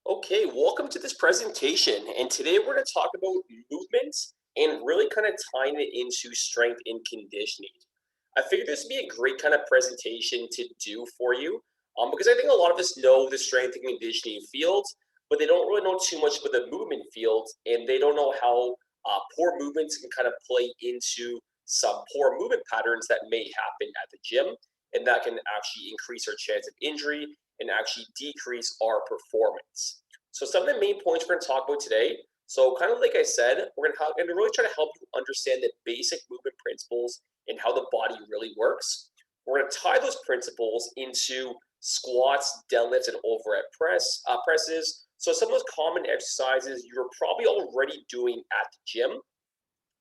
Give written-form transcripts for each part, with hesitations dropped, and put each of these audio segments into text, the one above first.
Okay, welcome to this presentation. And today we're going to talk about movement and really kind of tying it into strength and conditioning. I figured this would be a great kind of presentation to do for you because I think a lot of us know the strength and conditioning field, but they don't really know too much about the movement field, and they don't know how poor movements can kind of play into some poor movement patterns that may happen at the gym, and that can actually increase our chance of injury and actually decrease our performance. So some of the main points we're going to talk about today. So kind of like I said, we're going to really try to help you understand the basic movement principles and how the body really works. We're going to tie those principles into squats, deadlifts, and overhead presses. So some of those common exercises you're probably already doing at the gym.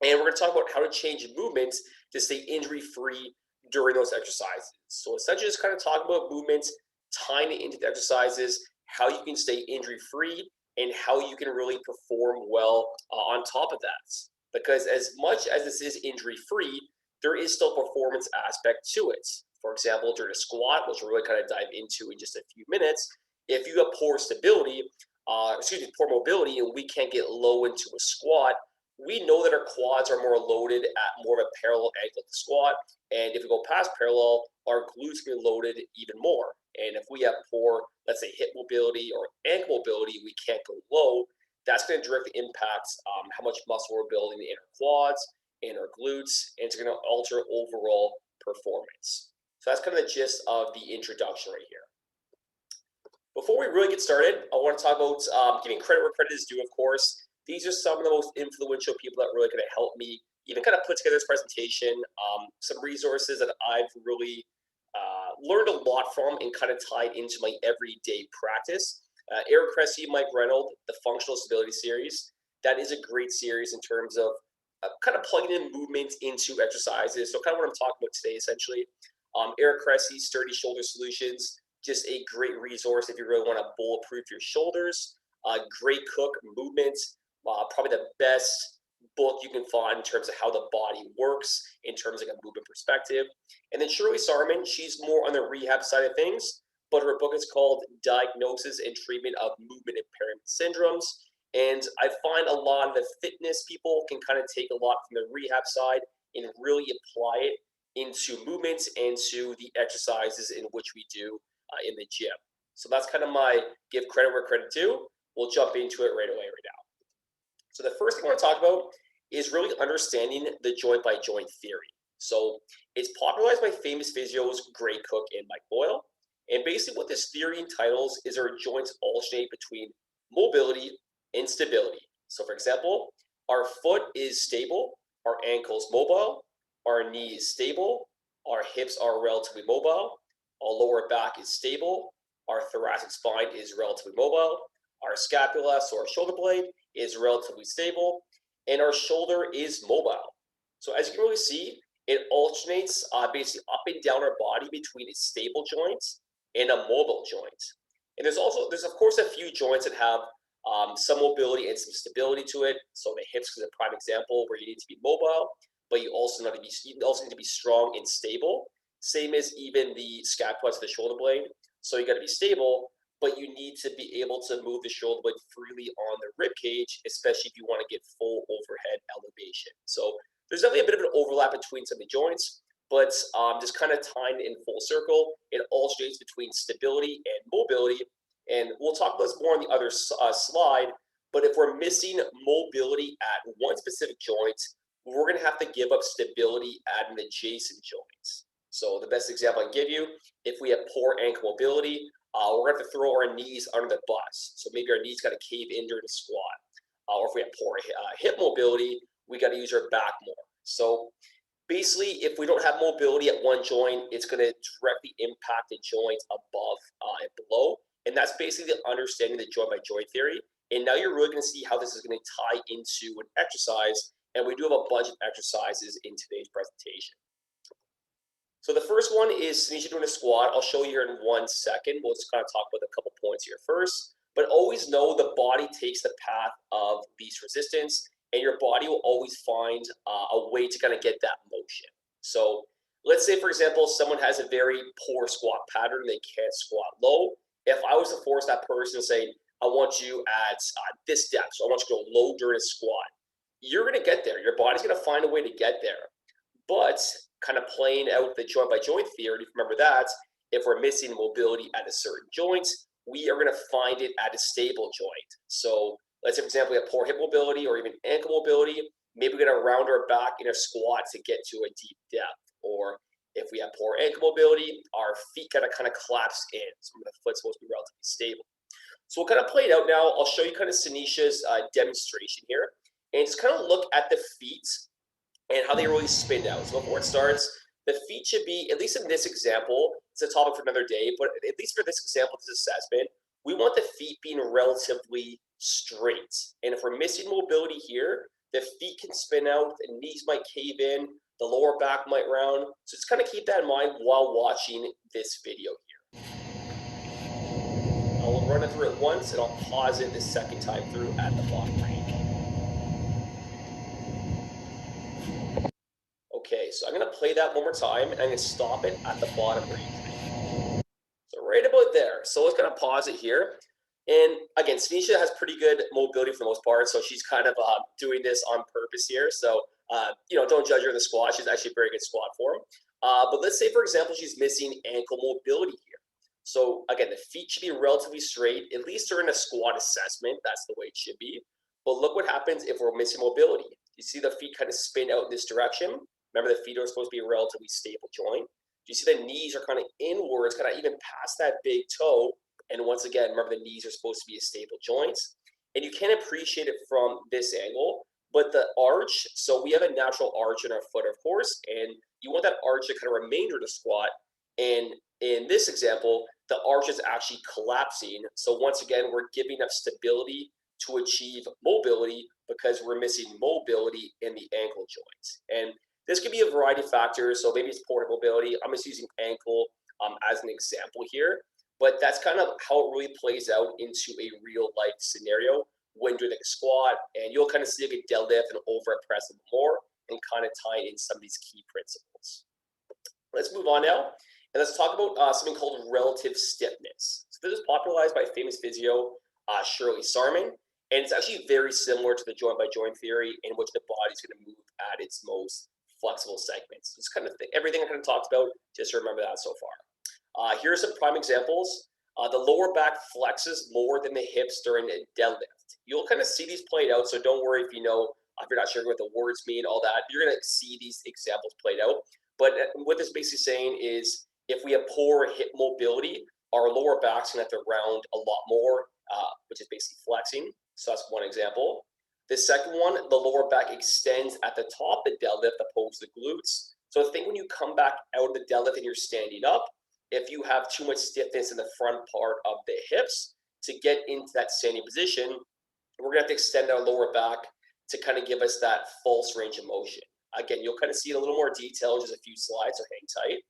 And we're going to talk about how to change movements to stay injury free during those exercises. So essentially, just kind of talk about movements, tying it into the exercises, how you can stay injury free, and how you can really perform well on top of that. Because as much as this is injury free, there is still a performance aspect to it. For example, during a squat, which we'll really kind of dive into in just a few minutes, if you have poor stability, poor mobility, and we can't get low into a squat, we know that our quads are more loaded at more of a parallel angle to squat. And if we go past parallel, our glutes get loaded even more. And if we have poor, let's say, hip mobility or ankle mobility, we can't go low. That's going to directly impact how much muscle we're building in our quads, in our glutes, and it's going to alter overall performance. So that's kind of the gist of the introduction right here. Before we really get started, I want to talk about giving credit where credit is due, of course. These are some of the most influential people that really going to help me even kind of put together this presentation. Some resources that I've really learned a lot from and kind of tied into my everyday practice. Eric Cressy, Mike Reynolds, the Functional Stability Series. That is a great series in terms of kind of plugging in movement into exercises. So kind of what I'm talking about today, essentially. Eric Cressy, Sturdy Shoulder Solutions, just a great resource if you really want to bulletproof your shoulders. Great Cook Movement, probably the best book you can find in terms of how the body works in terms of a movement perspective. And then Shirley Sarman, she's more on the rehab side of things, but her book is called Diagnosis and Treatment of Movement Impairment Syndromes. And I find a lot of the fitness people can kind of take a lot from the rehab side and really apply it into movements and to the exercises in which we do in the gym. So that's kind of my give credit where credit due. We'll jump into it right away right now. So the first thing I want to talk about is really understanding the joint by joint theory. So it's popularized by famous physios Gray Cook and Mike Boyle. And basically what this theory entitles is our joints alternate between mobility and stability. So for example, our foot is stable, our ankle's mobile, our knee is stable, our hips are relatively mobile, our lower back is stable, our thoracic spine is relatively mobile, our scapula, so our shoulder blade, is relatively stable, and our shoulder is mobile. So as you can really see, it alternates basically up and down our body between a stable joint and a mobile joint. And there's of course a few joints that have some mobility and some stability to it. So the hips is a prime example where you need to be mobile, but you also need to be strong and stable. Same as even the scapula to the shoulder blade. So you got to be stable, but you need to be able to move the shoulder blade freely on the rib cage, especially if you want to get full overhead elevation. So there's definitely a bit of an overlap between some of the joints, but just kind of tying in full circle, it alternates between stability and mobility. And we'll talk about this more on the other slide, but if we're missing mobility at one specific joint, we're going to have to give up stability at an adjacent joint. So the best example I can give you, if we have poor ankle mobility, we're going to have to throw our knees under the bus. So maybe our knees got to cave in during the squat. Or if we have poor hip mobility, we got to use our back more. So basically, if we don't have mobility at one joint, it's going to directly impact the joint above and below. And that's basically the understanding the joint by joint theory. And now you're really going to see how this is going to tie into an exercise. And we do have a bunch of exercises in today's presentation. So the first one is Tanisha doing a squat. I'll show you here in 1 second. We'll just kind of talk about a couple points here first. But always know the body takes the path of least resistance, and your body will always find a way to kind of get that motion. So let's say, for example, someone has a very poor squat pattern. They can't squat low. If I was to force that person to say, I want you at this depth. So I want you to go low during a squat. You're going to get there. Your body's going to find a way to get there. But kind of playing out the joint by joint theory, if you remember that, if we're missing mobility at a certain joint, we are going to find it at a stable joint. So let's say, for example, we have poor hip mobility or even ankle mobility. Maybe we're going to round our back in a squat to get to a deep depth. Or if we have poor ankle mobility, our feet kind of collapse in. So the foot's supposed to be relatively stable. So we'll kind of play it out now. I'll show you kind of Sanisha's demonstration here. And just kind of look at the feet and how they really spin out. So before it starts, the feet should be, at least in this example, it's a topic for another day, but at least for this example, this assessment, we want the feet being relatively straight. And if we're missing mobility here, the feet can spin out, the knees might cave in, the lower back might round. So just kind of keep that in mind while watching this video here. I'll run it through it once and I'll pause it the second time through at the bottom range. Okay, so I'm going to play that one more time and I'm going to stop it at the bottom range. So right about there. So let's kind of pause it here. And again, Sanisha has pretty good mobility for the most part, so she's kind of doing this on purpose here. So, don't judge her in the squat. She's actually a very good squat form. But let's say, for example, she's missing ankle mobility here. So again, the feet should be relatively straight, at least during a squat assessment. That's the way it should be. But look what happens if we're missing mobility. You see the feet kind of spin out in this direction. Remember, the feet are supposed to be a relatively stable joint. You see the knees are kind of inwards, kind of even past that big toe. And once again, remember the knees are supposed to be a stable joint. And you can appreciate it from this angle, but the arch, so we have a natural arch in our foot, of course, and you want that arch to kind of remain during the squat. And in this example, the arch is actually collapsing. So once again, we're giving up stability to achieve mobility because we're missing mobility in the ankle joints. And this could be a variety of factors. So maybe it's poor mobility. I'm just using ankle as an example here. But that's kind of how it really plays out into a real life scenario when doing a squat. And you'll kind of see like a deadlift and overhead press more and kind of tie in some of these key principles. Let's move on now. And let's talk about something called relative stiffness. So this is popularized by famous physio Shirley Sarman. And it's actually very similar to the joint by joint theory in which the body's going to move at its most flexible segments. Just kind of everything I kind of talked about, just remember that so far. Here are some prime examples. The lower back flexes more than the hips during a deadlift. You'll kind of see these played out, so don't worry if you're not sure what the words mean, all that. You're going to see these examples played out. But what this basically saying is if we have poor hip mobility, our lower back's going to have to round a lot more, which is basically flexing. So that's one example. The second one, the lower back extends at the top of the deadlift opposed to glutes. So think when you come back out of the deadlift and you're standing up, if you have too much stiffness in the front part of the hips to get into that standing position, we're going to have to extend our lower back to kind of give us that false range of motion. Again, you'll kind of see it in a little more detail in just a few slides, so hang tight.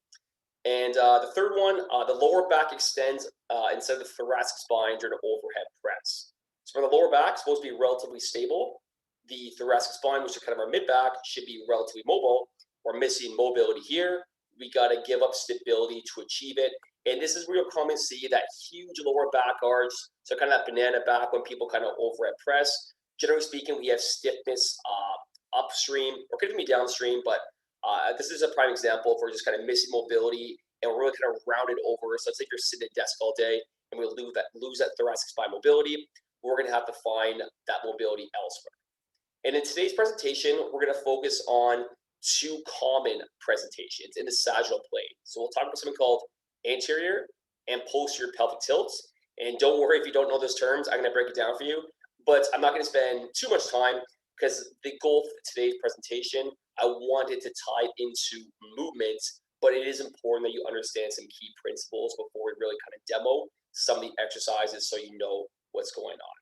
And the third one, the lower back extends instead of the thoracic spine during an overhead press. So for the lower back, it's supposed to be relatively stable. The thoracic spine, which is kind of our mid back, should be relatively mobile. We're missing mobility here. We got to give up stability to achieve it. And this is real common to see that huge lower back arch. So kind of that banana back when people kind of overhead press. Generally speaking, we have stiffness upstream or could even be downstream, but this is a prime example if we're just kind of missing mobility and we're really kind of rounded over. So it's like you're sitting at a desk all day and we lose that thoracic spine mobility. We're going to have to find that mobility elsewhere. And in today's presentation, we're going to focus on two common presentations in the sagittal plane. So we'll talk about something called anterior and posterior pelvic tilts. And don't worry if you don't know those terms, I'm going to break it down for you. But I'm not going to spend too much time because the goal for today's presentation, I wanted to tie into movement, but it is important that you understand some key principles before we really kind of demo some of the exercises so you know what's going on.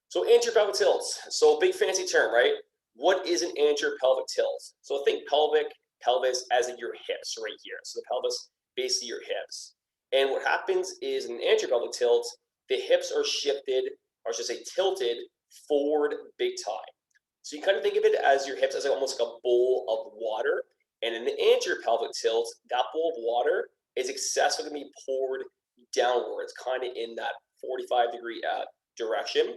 So anterior pelvic tilts. So big fancy term, right? What is an anterior pelvic tilt? So think pelvis as in your hips right here. So the pelvis, basically your hips. And what happens is in an anterior pelvic tilt, the hips are shifted, or I should say tilted, forward big time. So you kind of think of it as your hips as almost like a bowl of water. And in the anterior pelvic tilt, that bowl of water is excessively poured downwards, kind of in that 45-degree direction.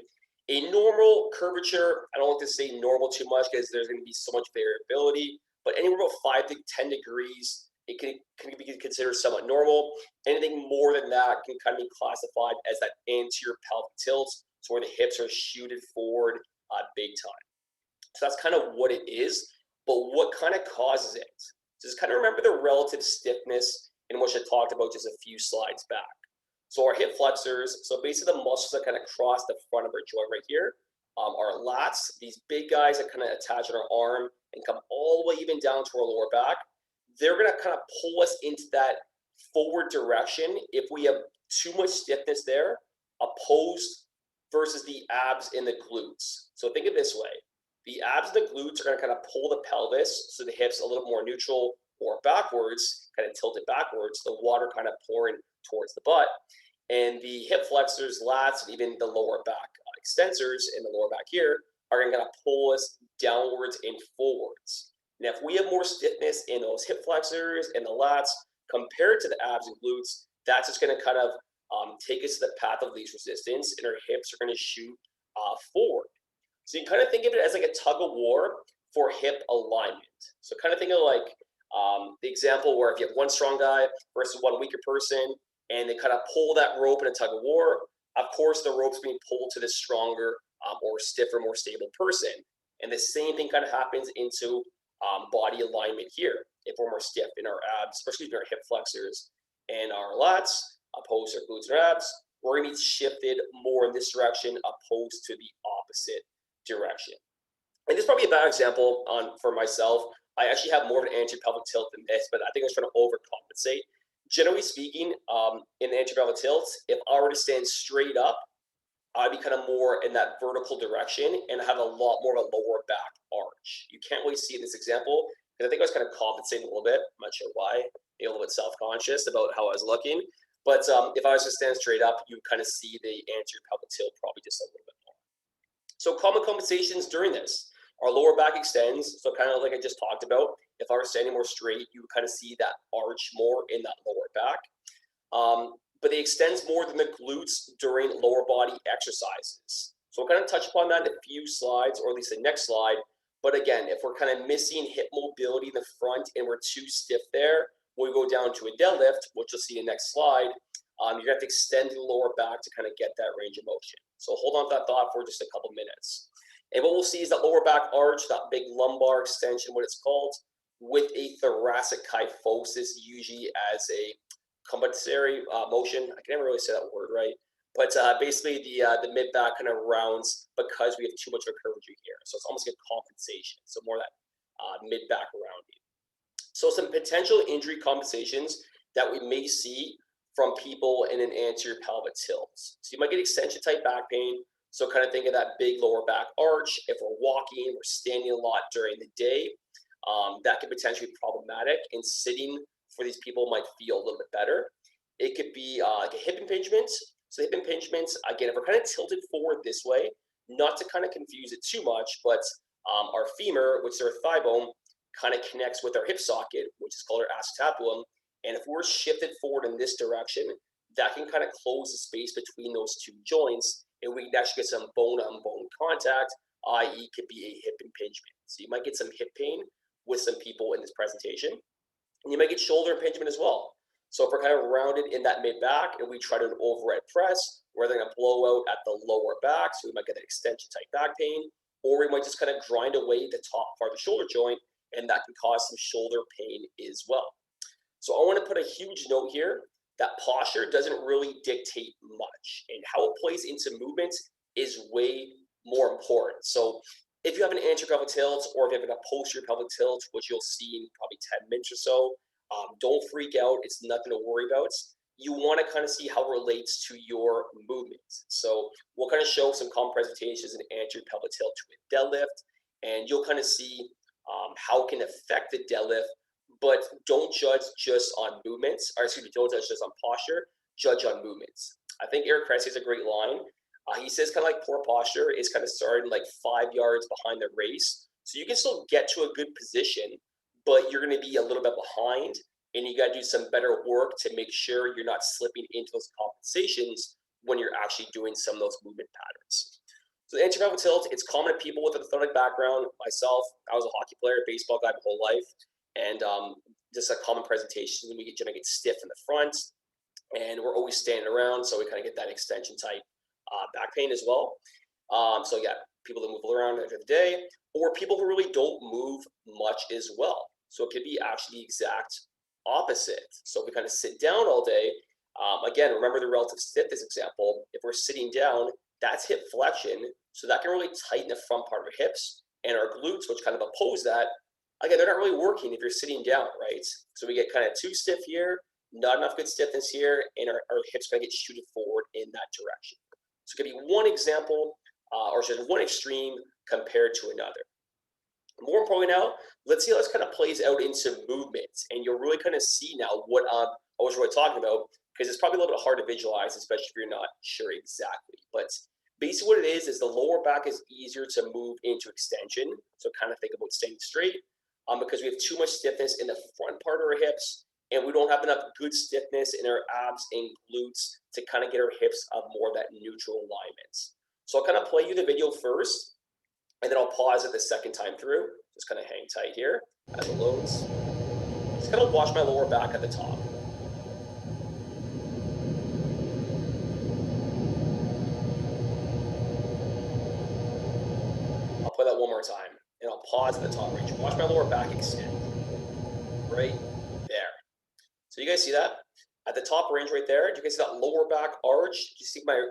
A normal curvature, I don't like to say normal too much because there's going to be so much variability, but anywhere about 5 to 10 degrees, it can be considered somewhat normal. Anything more than that can kind of be classified as that anterior pelvic tilt, so where the hips are shooted forward big time. So that's kind of what it is, but what kind of causes it? Just kind of remember the relative stiffness in which I talked about just a few slides back. So our hip flexors, so basically the muscles that kind of cross the front of our joint right here, our lats, these big guys that kind of attach on our arm and come all the way even down to our lower back, they're going to kind of pull us into that forward direction if we have too much stiffness there, opposed versus the abs and the glutes. So think of it this way. The abs and the glutes are going to kind of pull the pelvis, so the hips a little more neutral or backwards, kind of tilted backwards, the water kind of pouring towards the butt. And the hip flexors, lats, and even the lower back extensors in the lower back here are going to kind of pull us downwards and forwards. Now, if we have more stiffness in those hip flexors and the lats compared to the abs and glutes, that's just going to kind of take us to the path of least resistance, and our hips are going to shoot forward. So you can kind of think of it as like a tug of war for hip alignment. So kind of think of like the example where if you have one strong guy versus one weaker person, and they kind of pull that rope in a tug of war, of course the rope's being pulled to the stronger or stiffer, more stable person. And the same thing kind of happens into body alignment here. If we're more stiff in our abs, especially in our hip flexors and our lats, opposed to our glutes and abs, we're going to be shifted more in this direction opposed to the opposite direction. And this is probably a bad example for myself. I actually have more of an anterior pelvic tilt than this, but I think I was trying to overcompensate. Generally speaking, in the anterior pelvic tilt, if I were to stand straight up, I'd be kind of more in that vertical direction and have a lot more of a lower back arch. You can't really see in this example because I think I was kind of compensating a little bit. I'm not sure why. Maybe a little bit self-conscious about how I was looking. But if I was to stand straight up, you kind of see the anterior pelvic tilt probably just a little bit more. So common compensations during this. Our lower back extends, so kind of like I just talked about. If I were standing more straight, you would kind of see that arch more in that lower back. But it extends more than the glutes during lower body exercises. So we'll kind of touch upon that in a few slides, or at least the next slide. But again, if we're kind of missing hip mobility in the front and we're too stiff there, when we go down to a deadlift, which you'll see in the next slide, you're going to have to extend the lower back to kind of get that range of motion. So hold on to that thought for just a couple minutes. And what we'll see is that lower back arch, that big lumbar extension, what it's called, with a thoracic kyphosis, usually as a compensatory motion. I can never really say that word right. But basically the mid-back kind of rounds because we have too much of a curvature here. So it's almost like a compensation. So more that mid-back rounding. So some potential injury compensations that we may see from people in an anterior pelvic tilt. So you might get extension type back pain. So kind of think of that big lower back arch. If we're walking, we're standing a lot during the day, that could potentially be problematic. And sitting for these people might feel a little bit better. It could be like a hip impingement. So hip impingements, again, if we're kind of tilted forward this way, not to kind of confuse it too much, but our femur, which is our thigh bone, kind of connects with our hip socket, which is called our acetabulum. And if we're shifted forward in this direction, that can kind of close the space between those two joints, and we can actually get some bone-on-bone contact, i.e. could be a hip impingement. So you might get some hip pain with some people in this presentation. And you might get shoulder impingement as well. So if we're kind of rounded in that mid-back and we try to do an overhead press, we're going to blow out at the lower back, so we might get an extension type back pain, or we might just kind of grind away the top part of the shoulder joint, and that can cause some shoulder pain as well. So I want to put a huge note here that posture doesn't really dictate much, and how it plays into movement is way more important. So if you have an anterior pelvic tilt, or if you have a posterior pelvic tilt, which you'll see in probably 10 minutes or so, don't freak out. It's nothing to worry about. You want to kind of see how it relates to your movement. So we'll kind of show some common presentations in anterior pelvic tilt to a deadlift, and you'll kind of see how it can affect the deadlift. But don't judge just on movements, or excuse me, don't judge just on posture, judge on movements. I think Eric Cressy has a great line. He says kind of like poor posture is kind of starting like 5 yards behind the race. So you can still get to a good position, but you're going to be a little bit behind, and you got to do some better work to make sure you're not slipping into those compensations when you're actually doing some of those movement patterns. So the anterior pelvic tilt, it's common to people with an athletic background. Myself, I was a hockey player, baseball guy my whole life, and just a common presentation. We get stiff in the front, and we're always standing around, so we kind of get that extension type back pain as well. So yeah, people that move around every day, or people who really don't move much as well. So it could be actually the exact opposite. So if we kind of sit down all day, again, remember the relative stiffness example. If we're sitting down, that's hip flexion, so that can really tighten the front part of our hips and our glutes, which kind of oppose that. Again, they're not really working if you're sitting down, right? So we get kind of too stiff here, not enough good stiffness here, and our hips going to get shooted forward in that direction. So it could be one example, or just one extreme compared to another. More importantly now, let's see how this kind of plays out into movements, and you'll really kind of see now what I was really talking about, because it's probably a little bit hard to visualize, especially if you're not sure exactly. But basically what it is the lower back is easier to move into extension. So kind of think about staying straight, because we have too much stiffness in the front part of our hips, and we don't have enough good stiffness in our abs and glutes to kind of get our hips of more of that neutral alignment. So I'll kind of play you the video first, and then I'll pause it the second time through. Just kind of hang tight here as it loads. Just kind of watch my lower back at the top. I'll play that one more time, and I'll pause at the top range. Watch my lower back extend. Right there. So you guys see that? At the top range right there, do you guys see that lower back arch? You see my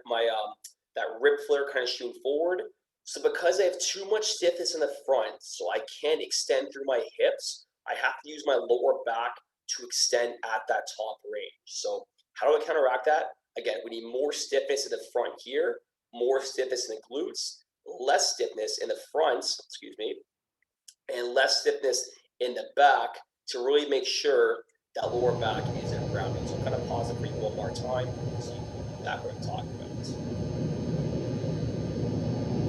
that rib flare kind of shooting forward? So because I have too much stiffness in the front, so I can't extend through my hips, I have to use my lower back to extend at that top range. So how do I counteract that? Again, we need more stiffness in the front here, more stiffness in the glutes, less stiffness in the front, excuse me, and less stiffness in the back to really make sure that lower back isn't rounding. So kind of pause it for you one more time so you can back what I'm talking about.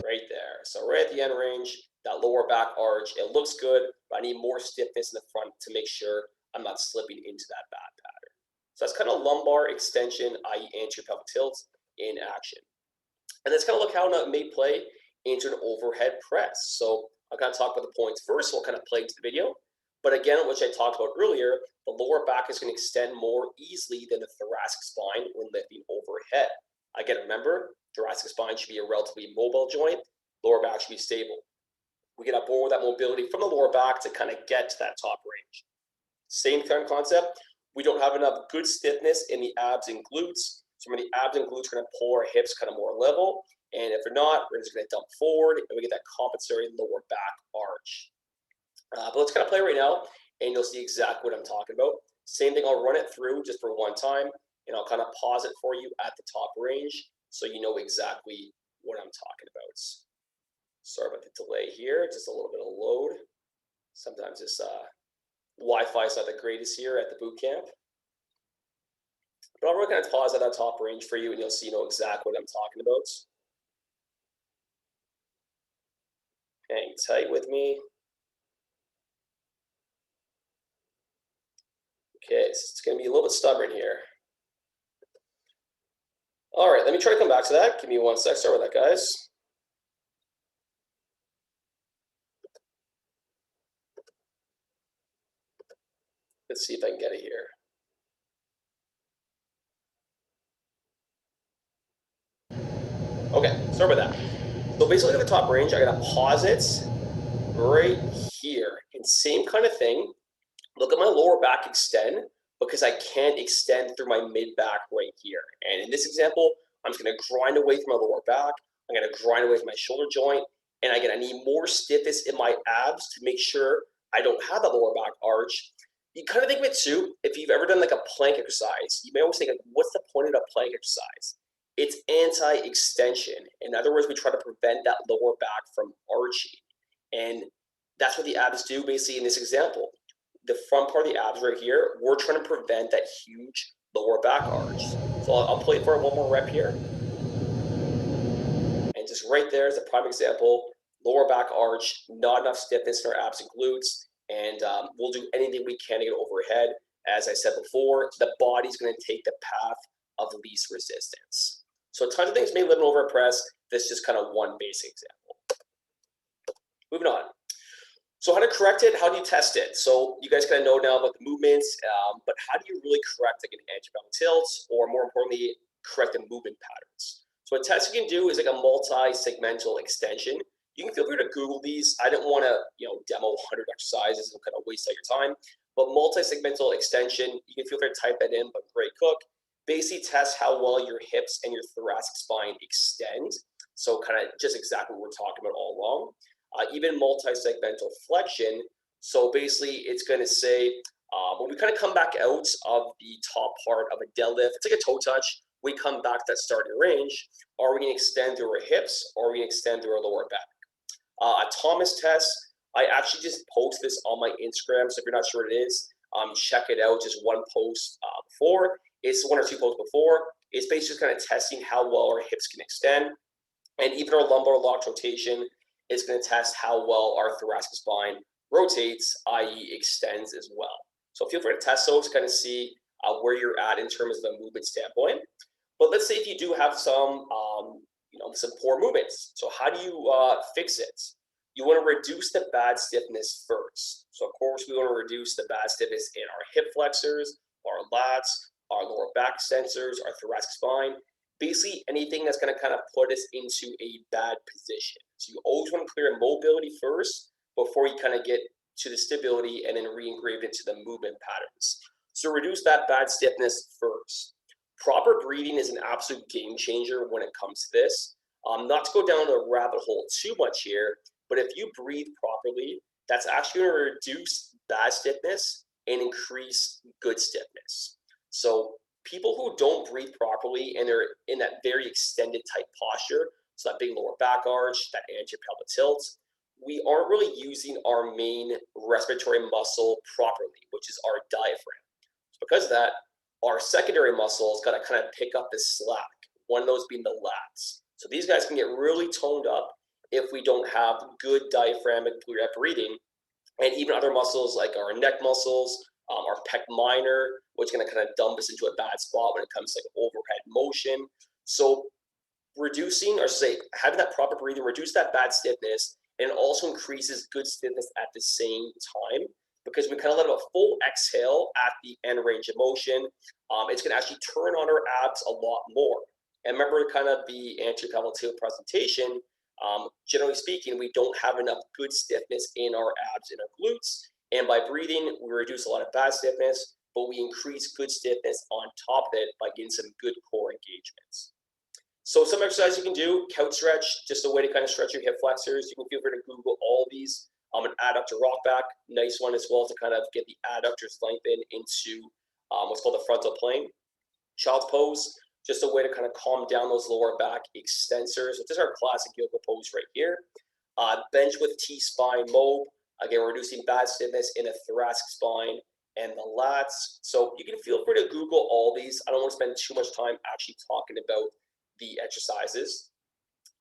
Right there. So right at the end range, that lower back arch, it looks good, but I need more stiffness in the front to make sure I'm not slipping into that bad pattern. So that's kind of lumbar extension, i.e. anterior pelvic tilt in action. And let's kind of look how it may play into an overhead press. So I'll kind of talk about the points first, so I'll kind of play into the video. But again, which I talked about earlier, the lower back is going to extend more easily than the thoracic spine when lifting overhead. Again, remember, thoracic spine should be a relatively mobile joint. Lower back should be stable. We get on board with that mobility from the lower back to kind of get to that top range. Same kind of concept. We don't have enough good stiffness in the abs and glutes. So when the abs and glutes are going to pull our hips kind of more level. And if they're not, we're just going to dump forward and we get that compensatory lower back arch. But let's kind of play right now and you'll see exactly what I'm talking about. Same thing, I'll run it through just for one time and I'll kind of pause it for you at the top range so you know exactly what I'm talking about. Sorry about the delay here, just a little bit of load. Sometimes this Wi-Fi is not the greatest here at the boot camp. But I'm really going to pause at that top range for you and you'll see you know exactly what I'm talking about. Hang tight with me. Okay, so it's going to be a little bit stubborn here. All right, let me try to come back to that. Give me one sec. Sorry about that, guys. Let's see if I can get it here. Okay, sorry about that. So basically at the top range, I'm going to pause it right here. And same kind of thing. Look at my lower back extend because I can't extend through my mid-back right here. And in this example, I'm just going to grind away from my lower back. I'm going to grind away from my shoulder joint. And again, I need more stiffness in my abs to make sure I don't have that lower back arch. You kind of think of it too, if you've ever done like a plank exercise, you may always think, like, what's the point of a plank exercise? It's anti-extension. In other words, we try to prevent that lower back from arching. And that's what the abs do basically in this example. The front part of the abs right here, we're trying to prevent that huge lower back arch. So I'll play it for one more rep here. And just right there is a prime example, lower back arch, not enough stiffness in our abs and glutes, and we'll do anything we can to get overhead. As I said before, the body's going to take the path of least resistance. So tons of things may live in overhead press. This is just kind of one basic example. Moving on. So how to correct it? How do you test it? So you guys kind of know now about the movements, but how do you really correct like an anterior tilt, or more importantly, correct the movement patterns? So a test you can do is like a multi-segmental extension. You can feel free to Google these. I don't want to, demo 100 exercises and kind of waste all your time. But multi-segmental extension, you can feel free to type that in. But Great Cook basically tests how well your hips and your thoracic spine extend. So kind of just exactly what we're talking about all along. Even multi-segmental flexion. So basically, it's going to say when we kind of come back out of the top part of a deadlift, it's like a toe touch. We come back to that starting range. Are we going to extend through our hips, or are we going to extend through our lower back? A Thomas test. I actually just post this on my Instagram, so if you're not sure what it is, check it out. Just one post before. It's one or two posts before. It's basically kind of testing how well our hips can extend, and even our lumbar lock rotation is going to test how well our thoracic spine rotates, i.e. extends as well. So feel free to test those to kind of see where you're at in terms of a movement standpoint. But let's say if you do have some poor movements. So how do you fix it? You want to reduce the bad stiffness first. So of course we want to reduce the bad stiffness in our hip flexors, our lats, our lower back extensors, our thoracic spine. Basically anything that's going to kind of put us into a bad position. So you always want to clear mobility first before you kind of get to the stability and then re-engrave into the movement patterns. So reduce that bad stiffness first. Proper breathing is an absolute game changer when it comes to this. Not to go down a rabbit hole too much here, but if you breathe properly, that's actually going to reduce bad stiffness and increase good stiffness. So people who don't breathe properly and they're in that very extended type posture, so that big lower back arch, that anterior pelvic tilt, we aren't really using our main respiratory muscle properly, which is our diaphragm. So because of that, our secondary muscles got to kind of pick up the slack, one of those being the lats. So these guys can get really toned up if we don't have good diaphragmatic breathing, and even other muscles like our neck muscles, our pec minor, which is going to kind of dump us into a bad spot when it comes to like overhead motion. So reducing, or say having that proper breathing, reduce that bad stiffness, and it also increases good stiffness at the same time, because we kind of let a full exhale at the end range of motion. It's going to actually turn on our abs a lot more. And remember kind of the anterior pelvic tilt presentation, generally speaking, we don't have enough good stiffness in our abs and our glutes. And by breathing, we reduce a lot of bad stiffness, but we increase good stiffness on top of it by getting some good core engagements. So some exercises you can do: couch stretch, just a way to kind of stretch your hip flexors. You can feel free to Google all these. An adductor rock back, nice one as well to kind of get the adductors lengthened into what's called the frontal plane. Child's pose, just a way to kind of calm down those lower back extensors. This is our classic yoga pose right here. Bench with T-spine mode, again, reducing bad stiffness in the thoracic spine and the lats. So you can feel free to Google all these. I don't want to spend too much time actually talking about the exercises.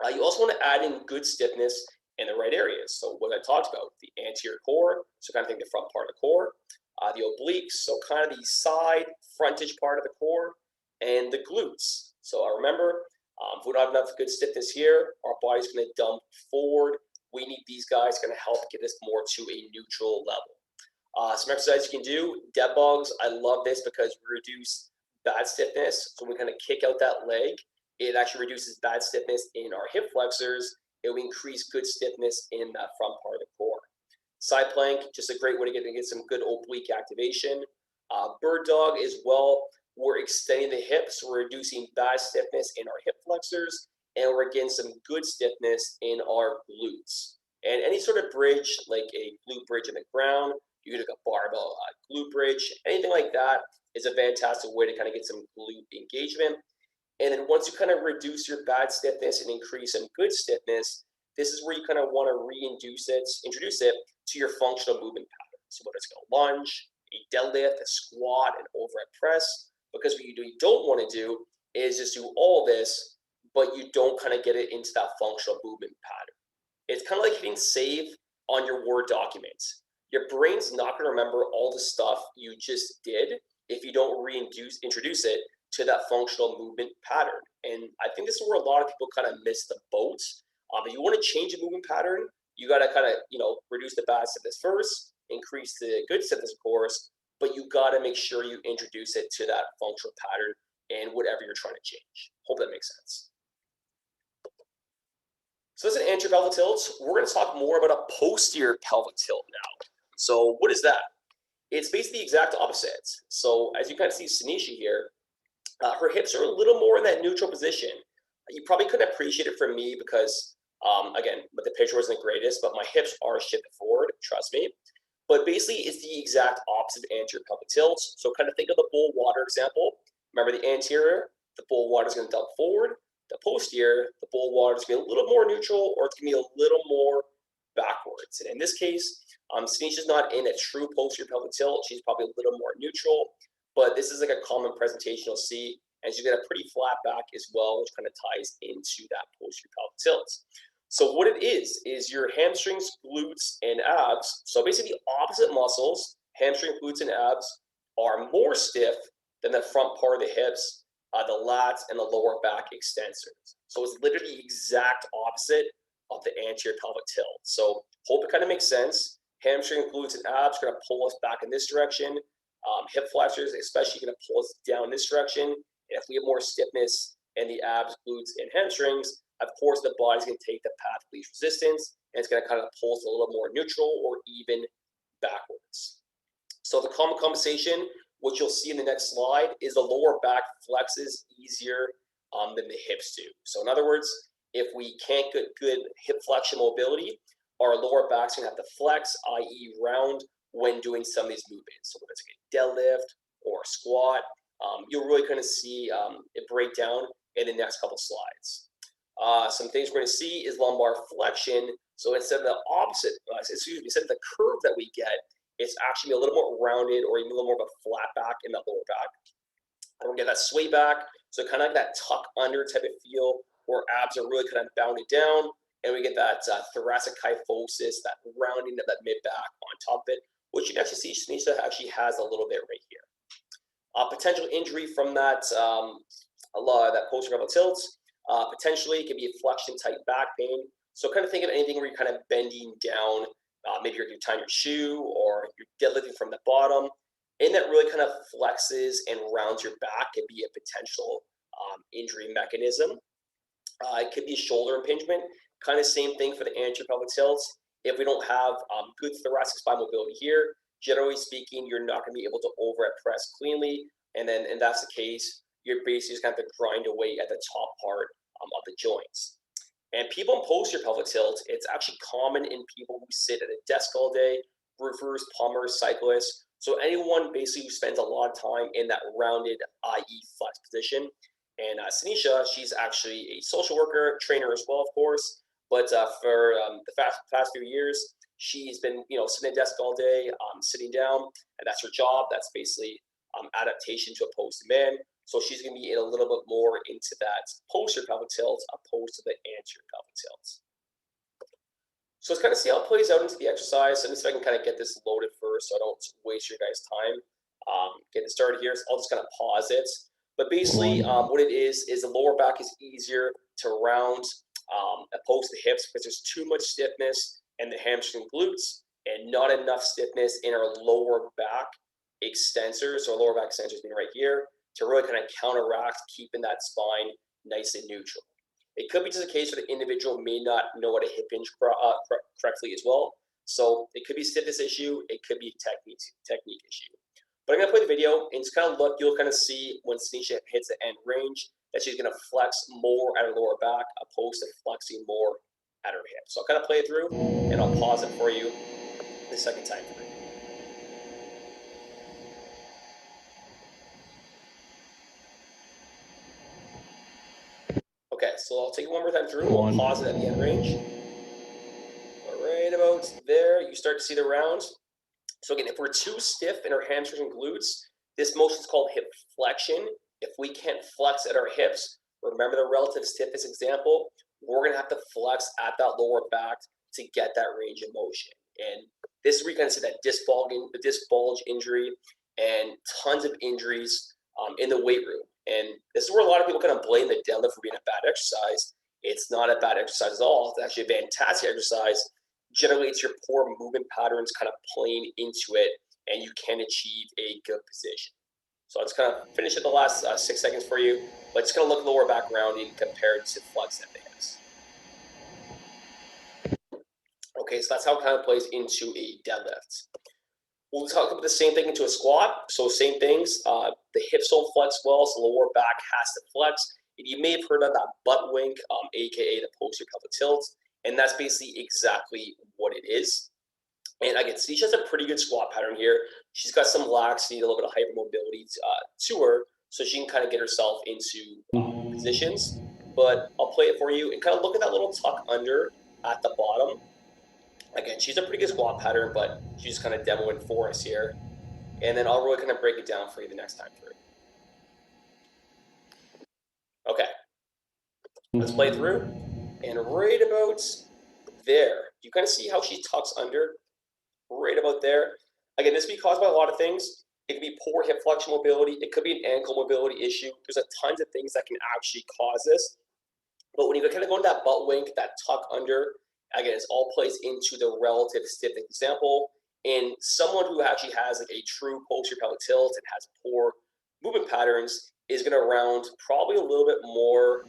You also want to add in good stiffness in the right areas. So what I talked about, the anterior core, so kind of think the front part of the core, the obliques, so kind of the side frontage part of the core, and the glutes. So I remember, if we don't have enough good stiffness here, our body's going to dump forward. We need these guys going to help get us more to a neutral level. Some exercises you can do: dead bugs. I love this because we reduce bad stiffness. So when we kind of kick out that leg, it actually reduces bad stiffness in our hip flexors. It will increase good stiffness in that front part of the core. Side plank, just a great way to get some good oblique activation. Bird dog as well. We're extending the hips, we're reducing bad stiffness in our hip flexors, and we're getting some good stiffness in our glutes. And any sort of bridge, like a glute bridge in the ground, you can do a barbell glute bridge, anything like that is a fantastic way to kind of get some glute engagement. And then once you kind of reduce your bad stiffness and increase some good stiffness, this is where you kind of want to introduce it to your functional movement patterns. So whether it's a lunge, a deadlift, a squat, an overhead press, because what you don't want to do is just do all this, but you don't kind of get it into that functional movement pattern. It's kind of like hitting save on your Word document. Your brain's not going to remember all the stuff you just did if you don't introduce it to that functional movement pattern. And I think this is where a lot of people kind of miss the boat. If you want to change a movement pattern, you got to kind of, reduce the bad stiffness first, increase the good stiffness, of course, but you got to make sure you introduce it to that functional pattern and whatever you're trying to change. Hope that makes sense. So this is an anterior pelvic tilt. We're going to talk more about a posterior pelvic tilt now. So what is that? It's basically the exact opposite. So as you kind of see Sanisha here, her hips are a little more in that neutral position. You probably couldn't appreciate it from me because, again, but the picture wasn't the greatest, but my hips are shifted forward, trust me. But basically, it's the exact opposite of anterior pelvic tilt. So kind of think of the bowl water example. Remember the anterior, the bowl water is going to dump forward. The posterior, the bowl water is going to be a little more neutral, or it's going to be a little more backwards. And in this case, Sanisha's not in a true posterior pelvic tilt. She's probably a little more neutral, but this is like a common presentation you'll see, and she's got a pretty flat back as well, which kind of ties into that posterior pelvic tilt. So what it is your hamstrings, glutes, and abs. So basically the opposite muscles, hamstring, glutes, and abs, are more stiff than the front part of the hips, the lats, and the lower back extensors. So it's literally the exact opposite of the anterior pelvic tilt. So hope it kind of makes sense. Hamstring, glutes, and abs are going to pull us back in this direction. Hip flexors, especially, going to pull us down this direction. And if we have more stiffness in the abs, glutes, and hamstrings, of course, the body's going to take the path of least resistance, and it's going to kind of pull us a little more neutral or even backwards. So the common compensation, what you'll see in the next slide, is the lower back flexes easier than the hips do. So in other words, if we can't get good hip flexion mobility, our lower back's going to have to flex, i.e. round, when doing some of these movements. So whether it's a deadlift or a squat, you'll really kind of see it break down in the next couple slides. Some things we're going to see is lumbar flexion. So instead of the opposite, instead of the curve that we get, it's actually a little more rounded or even a little more of a flat back in the lower back. And we're going to get that sway back, so kind of like that tuck under type of feel, where abs are really kind of bounded down, and we get that thoracic kyphosis, that rounding of that mid back on top of it, which you can actually see Sanisha actually has a little bit right here. Potential injury from that, that posterior pelvic tilt. Potentially, it could be a flexion type back pain. So kind of think of anything where you're kind of bending down, maybe you're tying your shoe or you're deadlifting from the bottom, and that really kind of flexes and rounds your back. Could be a potential injury mechanism. It could be a shoulder impingement. Kind of same thing for the anterior pelvic tilt. If we don't have good thoracic spine mobility here, generally speaking, you're not going to be able to overhead press cleanly. And that's the case, you're basically just going to have to grind away at the top part of the joints. And people in posterior pelvic tilt, it's actually common in people who sit at a desk all day, roofers, plumbers, cyclists. So anyone basically who spends a lot of time in that rounded, i.e. flex position. And Sanisha, she's actually a social worker, trainer as well, of course. But for the past few years, she's been, sitting at a desk all day, sitting down, and that's her job. That's basically adaptation to opposed to man. So she's going to be in a little bit more into that posterior pelvic tilt opposed to the anterior pelvic tilt. So let's kind of see how it plays out into the exercise. Let me see if I can kind of get this loaded first so I don't waste your guys' time. Getting started here, so I'll just kind of pause it. But basically, what it is the lower back is easier to round opposed to the hips because there's too much stiffness in the hamstring glutes and not enough stiffness in our lower back extensors. So our lower back extensors being right here to really kind of counteract keeping that spine nice and neutral. It could be just a case where the individual may not know how to hip hinge correctly as well. So it could be a stiffness issue. It could be a technique issue. But I'm going to play the video and just kind of look. You'll kind of see when Sanisha hits the end range that she's going to flex more at her lower back opposed to flexing more at her hip. So I'll kind of play it through and I'll pause it for you the second time through. Okay, so I'll take it one more time through. We'll pause it at the end range. Right about there, you start to see the rounds. So again, if we're too stiff in our hamstrings and glutes, this motion is called hip flexion. If we can't flex at our hips, remember the relative stiffness example, we're going to have to flex at that lower back to get that range of motion. And this is where you kind of see that the disc bulge injury and tons of injuries in the weight room. And this is where a lot of people kind of blame the deadlift for being a bad exercise. It's not a bad exercise at all. It's actually a fantastic exercise. Generally, it's your poor movement patterns kind of playing into it, and you can achieve a good position. So let's kind of finish at the last 6 seconds for you. Let's kind of look at lower back rounding compared to flex at the hips. Okay, so that's how it kind of plays into a deadlift. We'll talk about the same thing into a squat. So same things, the hips don't flex well, so the lower back has to flex. You may have heard of that butt wink, aka the posterior pelvic tilt, and that's basically exactly what it is. And again, see, she has a pretty good squat pattern here. She's got some laxity, a little bit of hypermobility to her, so she can kind of get herself into positions. But I'll play it for you and kind of look at that little tuck under at the bottom. Again, she's a pretty good squat pattern, but she's just kind of demoing for us here. And then I'll really kind of break it down for you the next time through. Okay, let's play through. And right about there, you kind of see how she tucks under, right about there. Again, this can be caused by a lot of things. It could be poor hip flexion mobility. It could be an ankle mobility issue. There's a tons of things that can actually cause this. But when you kind of go into that butt wink, that tuck under, again, it's all plays into the relative stiffness example. And someone who actually has like a true posterior pelvic tilt and has poor movement patterns is going to round probably a little bit more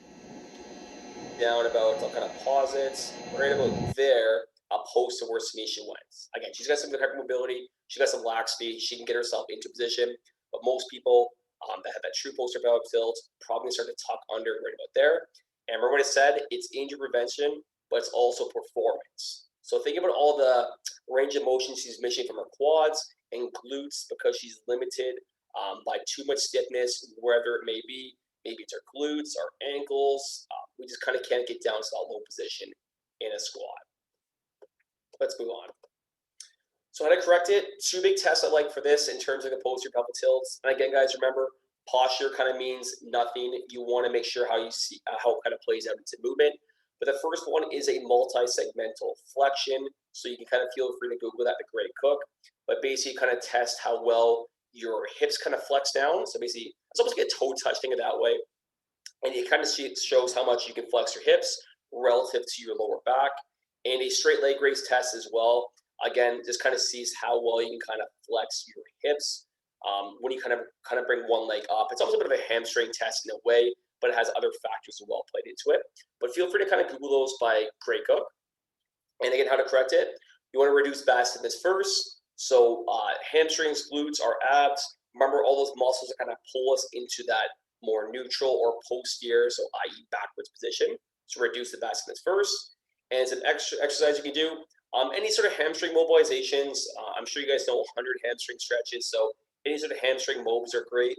down about, I'll kind of pause it, right about there, opposed to where Sanisha went. Again, she's got some good hypermobility, she's got some laxity, she can get herself into position, but most people that have that true posterior pelvic tilt probably start to tuck under right about there. And remember what I said, it's injury prevention, but it's also performance. So think about all the range of motion she's missing from her quads and glutes because she's limited by too much stiffness, wherever it may be. Maybe it's our glutes, our ankles. We just kind of can't get down to that low position in a squat. Let's move on. So how to correct it? Two big tests I like for this in terms of the posterior pelvic tilts. And again, guys, remember, posture kind of means nothing. You want to make sure how you see how it kind of plays out into movement. But the first one is a multi-segmental flexion. So you can kind of feel free to Google that, the Great Cook. But basically kind of test how well your hips kind of flex down. So basically, it's almost like a toe touch, think of that way. And it kind of shows how much you can flex your hips relative to your lower back. And a straight leg raise test as well. Again, just kind of sees how well you can kind of flex your hips when you kind of bring one leg up. It's almost a bit of a hamstring test in a way, but it has other factors as well played into it. But feel free to kind of Google those by Great Cook. And again, how to correct it. You want to reduce bad stiffness first. So hamstrings, glutes, our abs. Remember, all those muscles that kind of pull us into that more neutral or posterior, so i.e. backwards position. So reduce the bad stiffness first. And it's an extra exercise you can do. Any sort of hamstring mobilizations. I'm sure you guys know 100 hamstring stretches. So any sort of hamstring mobs are great.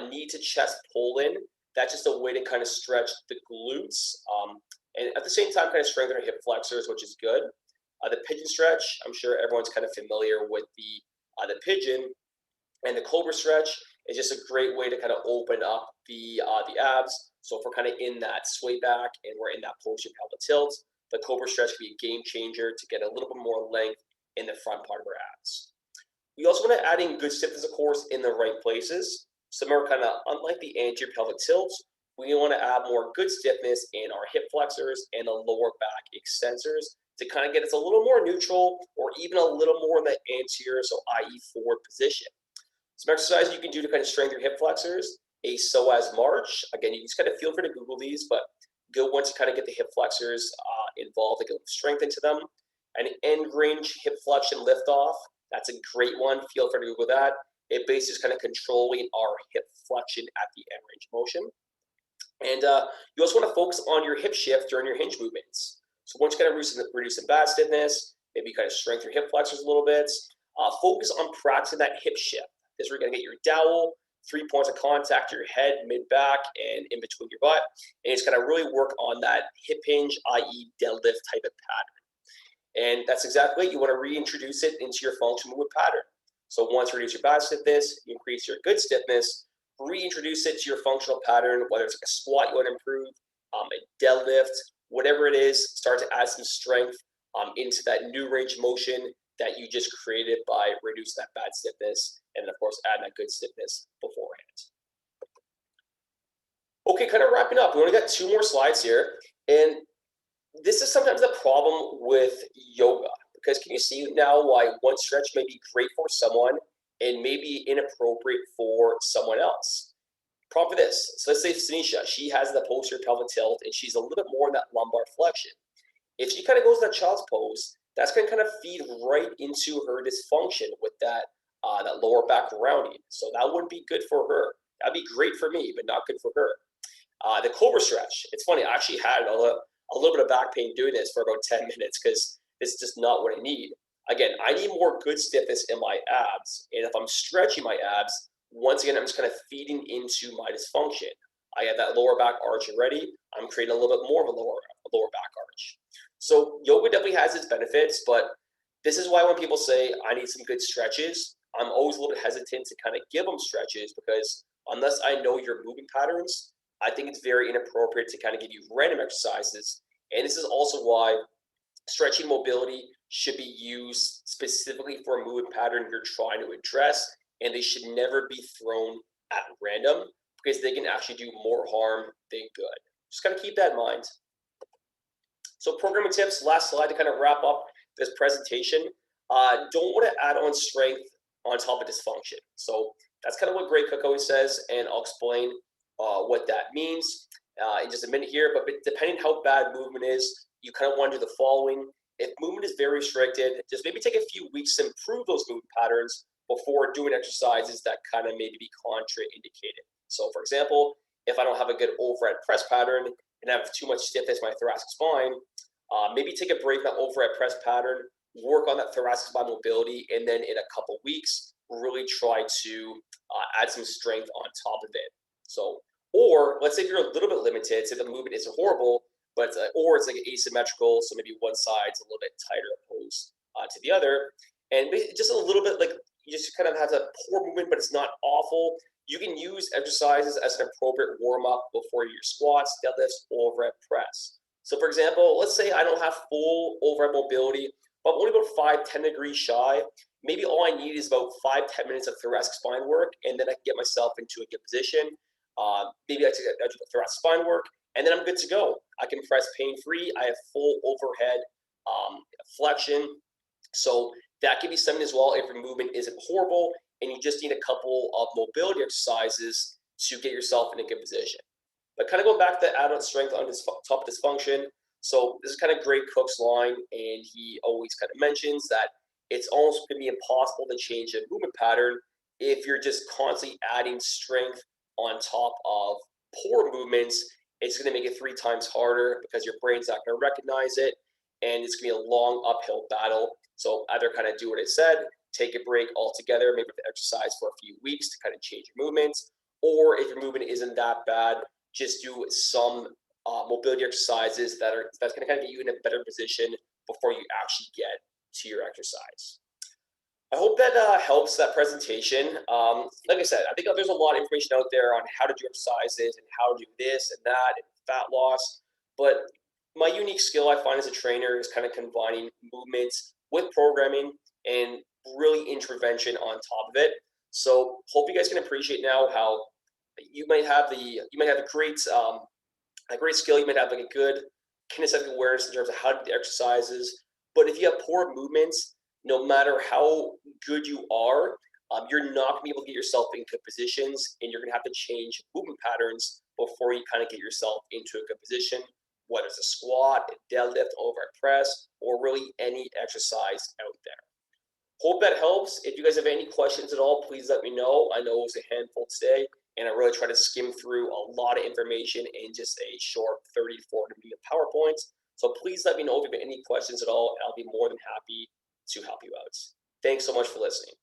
Knee to chest pull in. That's just a way to kind of stretch the glutes. And at the same time, kind of strengthen our hip flexors, which is good. The pigeon stretch, I'm sure everyone's kind of familiar with the pigeon. And the cobra stretch is just a great way to kind of open up the abs. So if we're kind of in that sway back and we're in that posterior pelvic tilt, the cobra stretch can be a game changer to get a little bit more length in the front part of our abs. We also want to add in good stiffness, of course, in the right places. So remember, kind of unlike the anterior pelvic tilt, we want to add more good stiffness in our hip flexors and the lower back extensors to kind of get us a little more neutral or even a little more in the anterior, so i.e. forward position. Some exercises you can do to kind of strengthen your hip flexors, a psoas march. Again, you just kind of feel free to Google these, but go once you kind of get the hip flexors involved to get strength into them. An end range hip flexion lift off. That's a great one. Feel free to Google that. It basically is kind of controlling our hip flexion at the end range motion. And you also want to focus on your hip shift during your hinge movements. So once you kind of reduce some bad stiffness, maybe you kind of strengthen your hip flexors a little bit. Focus on practicing that hip shift. This is where you're going to get your dowel, 3 points of contact to your head, mid-back, and in between your butt. And it's going to really work on that hip hinge, i.e. deadlift type of pattern. And that's exactly it. You want to reintroduce it into your functional movement pattern. So once you reduce your bad stiffness, you increase your good stiffness, reintroduce it to your functional pattern, whether it's like a squat you want to improve, a deadlift, whatever it is, start to add some strength into that new range of motion that you just created by reducing that bad stiffness, and then of course add that good stiffness beforehand. Okay, kind of wrapping up. We only got two more slides here. And this is sometimes the problem with yoga, because can you see now why one stretch may be great for someone and may be inappropriate for someone else? Problem for this. So let's say Sanisha, she has the posterior pelvic tilt and she's a little bit more in that lumbar flexion. If she kind of goes in that child's pose, that's going to kind of feed right into her dysfunction with that lower back rounding. So that wouldn't be good for her. That'd be great for me, but not good for her. The cobra stretch. It's funny. I actually had a little bit of back pain doing this for about 10 minutes because it's just not what I need. Again, I need more good stiffness in my abs. And if I'm stretching my abs, once again, I'm just kind of feeding into my dysfunction. I have that lower back arch already. I'm creating a little bit more of a lower back arch. So yoga definitely has its benefits, but this is why when people say I need some good stretches, I'm always a little bit hesitant to kind of give them stretches because unless I know your movement patterns, I think it's very inappropriate to kind of give you random exercises. And this is also why stretching mobility should be used specifically for a movement pattern you're trying to address, and they should never be thrown at random because they can actually do more harm than good. Just kind of keep that in mind. So programming tips, last slide to kind of wrap up this presentation. Don't want to add on strength on top of dysfunction. So that's kind of what Gray Cook always says, and I'll explain what that means in just a minute here. But depending how bad movement is, you kind of want to do the following. If movement is very restricted, just maybe take a few weeks to improve those movement patterns before doing exercises that kind of maybe be contraindicated. So for example, if I don't have a good overhead press pattern and have too much stiffness in my thoracic spine, maybe take a break in that overhead press pattern, work on that thoracic spine mobility, and then in a couple weeks, really try to add some strength on top of it. So, or let's say if you're a little bit limited, say the movement isn't horrible, but or it's like asymmetrical, so maybe one side's a little bit tighter opposed to the other, and just a little bit like you just kind of have a poor movement, but it's not awful. You can use exercises as an appropriate warm up before your squats, deadlifts, overhead press. So, for example, let's say I don't have full overhead mobility, but I'm only about 5-10 degrees shy. Maybe all I need is about 5-10 minutes of thoracic spine work, and then I can get myself into a good position. Maybe I do the thoracic spine work, and then I'm good to go. I can press pain-free. I have full overhead flexion. So that can be something as well if your movement isn't horrible and you just need a couple of mobility exercises to get yourself in a good position. But kind of going back to the add-on strength on this top of dysfunction. So this is kind of Gray Cook's line, and he always kind of mentions that it's almost going to be impossible to change a movement pattern if you're just constantly adding strength on top of poor movements. It's going to make it 3 times harder because your brain's not going to recognize it, and it's going to be a long uphill battle. So either kind of do what I said, take a break altogether, maybe exercise for a few weeks to kind of change your movements, or if your movement isn't that bad, just do some mobility exercises that's going to kind of get you in a better position before you actually get to your exercise. I hope that helps that presentation. Like I said, I think there's a lot of information out there on how to do exercises and how to do this and that and fat loss. But my unique skill I find as a trainer is kind of combining movements with programming and really intervention on top of it. So hope you guys can appreciate now how you might have a great skill. You might have like a good kinesthetic awareness in terms of how to do the exercises. But if you have poor movements, no matter how good you are, you're not going to be able to get yourself in good positions, and you're going to have to change movement patterns before you kind of get yourself into a good position, whether it's a squat, a deadlift, overhead press, or really any exercise out there. Hope that helps. If you guys have any questions at all, please let me know. I know it was a handful today, and I really try to skim through a lot of information in just a short 30 to 40 minute PowerPoint. So please let me know if you have any questions at all, and I'll be more than happy to help you out. Thanks so much for listening.